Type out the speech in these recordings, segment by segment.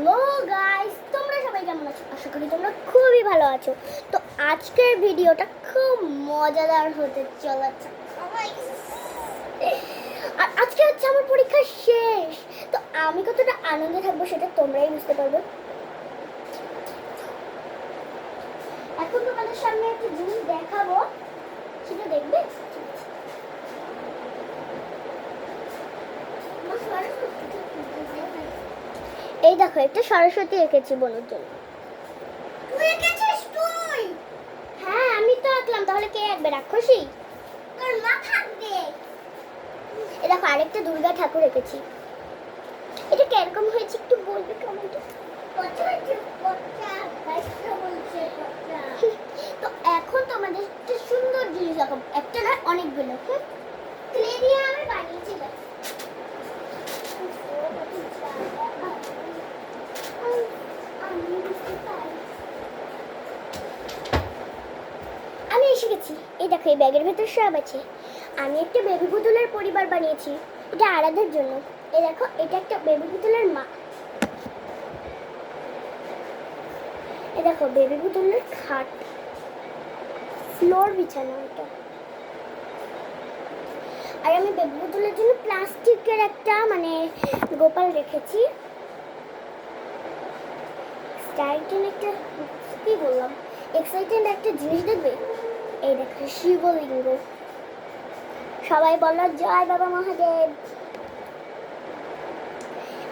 Hello guys, তোমরা সবাই কেমন আছো? আশা করি তোমরা খুবই ভালো আছো। তো আজকের ভিডিওটা খুব মজাদার হতে চলেছে। আর আজকে হচ্ছে আমার পরীক্ষা শেষ। তো আমি কতটা আনন্দে থাকবো সেটা তোমরাই বুঝতে পারবে। এখন তোমাদের সামনে একটা জিনিস দেখাবো, সেটা দেখবে। এই দেখো, একটা সরস্বতী এঁকেছি বোনের জন্য। তুই এঁকেছিস? তুই? হ্যাঁ, আমি তো আঁকলাম। তাহলে কে আঁকবে? রাক্ষসী? তোর মা থাকবে। এই দেখো, আরেকটা দুর্গা ঠাকুর এঁকেছি। এটা কিরকম হয়েছে একটু বলবে কমেন্টে। তো এখন তোমাদের একটা সুন্দর জিনিস দেখাবো, একটা না অনেকগুলো। ক্লে দিয়ে আমি বানিয়েছি। আমি এসে গেছি। এই দেখো, এই ব্যাগের ভেতর সব আছে। আমি একটা বেবি পুতুলের পরিবার বানিয়েছি, এটা আরাধার জন্য। এই দেখো, এটা একটা বেবি পুতুলের মা। এই দেখো, বেবি পুতুলের খাট, ফ্লোর বিছানো এটা। আর আমি বেবি পুতুলের জন্য প্লাস্টিকের একটা মানে গোপাল রেখেছি। এক্সাইটেড একটা, কি বললাম, এক্সাইটেড একটা জিনিস দেখবে। এই দেখো, শিবলিঙ্গ। সবাই বলো জয় বাবা মহাদেব।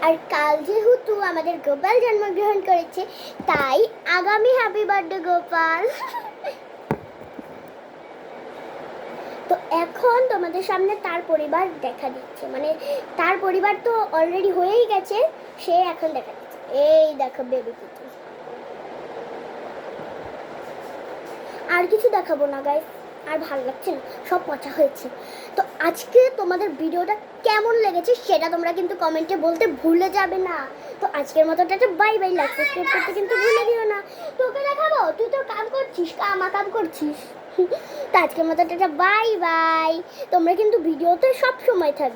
আর কাল যেহেতু আমাদের গোপাল জন্মগ্রহণ করেছে, তাই আগামী হ্যাপি বার্থডে গোপাল। তো এখন তোমাদের সামনে তার পরিবার দেখা দিচ্ছে, মানে তার পরিবার তো অলরেডি হয়েই গেছে, সে এখন দেখা দিচ্ছে। এই দেখো বেবি পুতুল। আর কিছু দেখাবো না গাইস, আর ভালো লাগছে না, সব পচা হয়েছে। তো আজকে তোমাদের ভিডিওটা কেমন লেগেছে সেটা তোমরা কিন্তু কমেন্টে বলতে ভুলে যাবে না। তো আজকের মতো একটা বাই বাই, লাইক সাবস্ক্রাইব করতে কিন্তু ভুলে দিও না। তোকে দেখাবো, তুই তো কাম করছিস, কাম করছিস। তো আজকের মতো একটা বাই বাই। তোমরা কিন্তু ভিডিওতে সব সময় থাকবে।